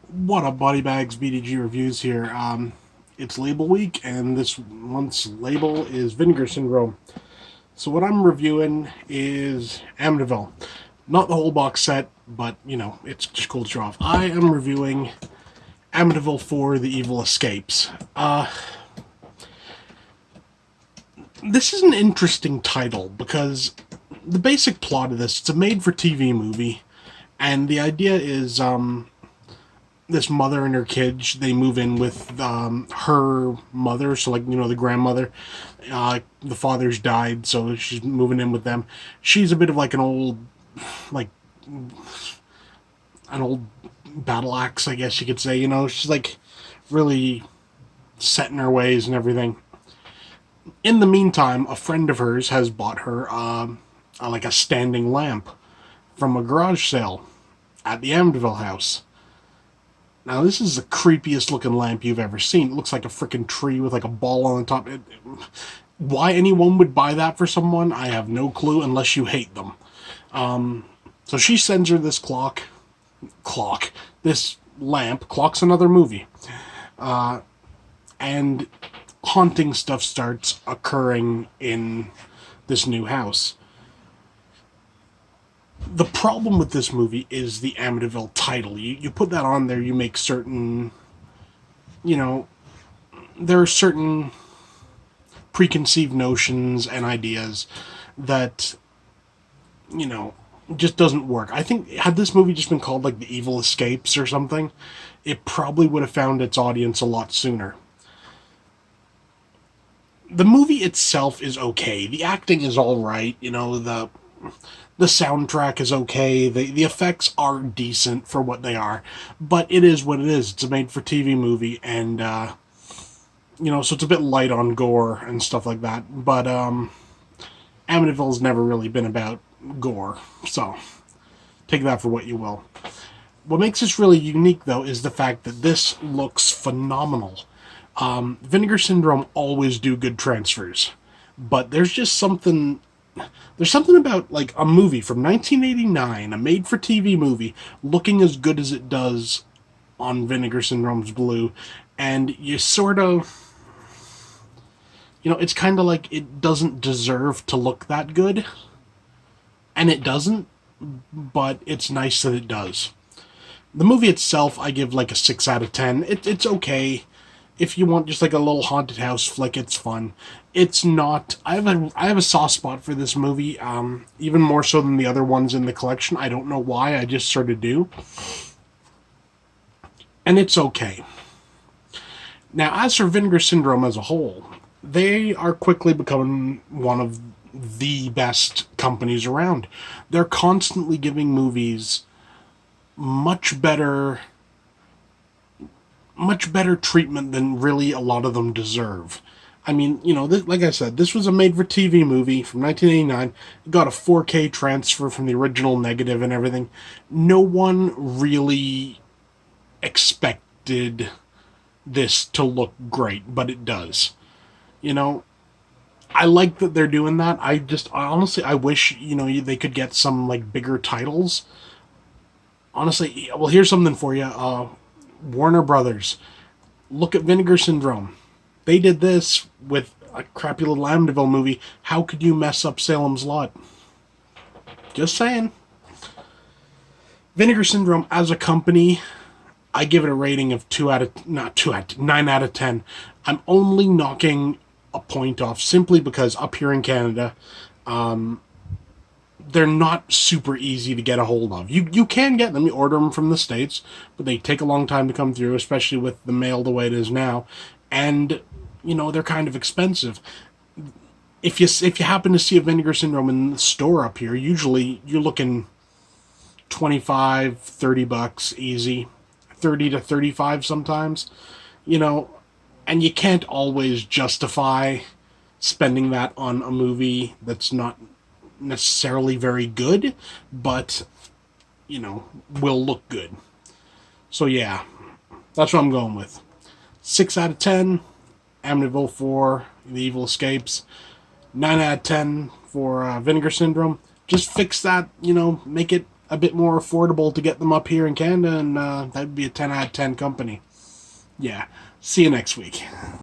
What up, Body Bags? BDG reviews here. It's label week, and this month's label is Vinegar Syndrome. So what I'm reviewing is Amityville, not the whole box set, but it's just cool to show off. I am reviewing Amityville 4: The Evil Escapes. This is an interesting title because the basic plot of this, it's a made-for-TV movie, and the idea is this mother and her kids, they move in with her mother, so the grandmother. The father's died, so she's moving in with them. She's a bit of like like an old battle axe, I guess you could say. She's like really set in her ways and everything. In the meantime, a friend of hers has bought her like a standing lamp from a garage sale at the Amityville house. Now, this is the creepiest looking lamp you've ever seen. It looks like a freaking tree with like a ball on the top. Why anyone would buy that for someone, I have no clue unless you hate them. So she sends her this this lamp. Clock's another movie. And haunting stuff starts occurring in this new house. The problem with this movie is the Amityville title. You put that on there, you make certain, there are certain preconceived notions and ideas that, just doesn't work. I think had this movie just been called like The Evil Escapes or something, it probably would have found its audience a lot sooner. The movie itself is okay. The acting is all right. The soundtrack is okay. The effects are decent for what they are, but it is what it is. It's a made-for-TV movie, and so it's a bit light on gore and stuff like that. But Amityville's never really been about gore, so take that for what you will. What makes this really unique, though, is the fact that this looks phenomenal. Vinegar Syndrome always do good transfers, but there's something about like a movie from 1989, a made-for-TV movie, looking as good as it does on Vinegar Syndrome's Blue, and you sort of, it's kind of like it doesn't deserve to look that good, and it doesn't, but it's nice that it does. The movie itself, I give like a 6 out of 10. It's okay. If you want just like a little haunted house flick, it's fun. It's not. I have a soft spot for this movie, even more so than the other ones in the collection. I don't know why. I just sort of do, and it's okay. Now, as for Vinegar Syndrome as a whole, they are quickly becoming one of the best companies around. They're constantly giving movies much better treatment than really a lot of them deserve. I mean, like I said, this was a made-for-TV movie from 1989. It got a 4K transfer from the original negative and everything. No one really expected this to look great, but it does. You know, I like that they're doing that. I honestly, I wish, they could get some, like, bigger titles. Honestly, well, here's something for you. Warner Brothers. Look at Vinegar Syndrome. They did this with a crappy little Amityville movie. How could you mess up Salem's Lot? Just saying. Vinegar Syndrome as a company, I give it a rating of 9 out of 10. I'm only knocking a point off simply because up here in Canada, they're not super easy to get a hold of. You can get them, you order them from the States, but they take a long time to come through, especially with the mail the way it is now. And, they're kind of expensive. If you happen to see a Vinegar Syndrome in the store up here, usually you're looking 25, $30 easy. 30 to 35 sometimes. And you can't always justify spending that on a movie that's not necessarily very good, but will look good. So yeah, that's what I'm going with. 6 out of 10, Amityville 4, The Evil Escapes. 9 out of 10 for Vinegar Syndrome. Just fix that, make it a bit more affordable to get them up here in Canada, and that'd be a 10 out of 10 company. Yeah. See you next week.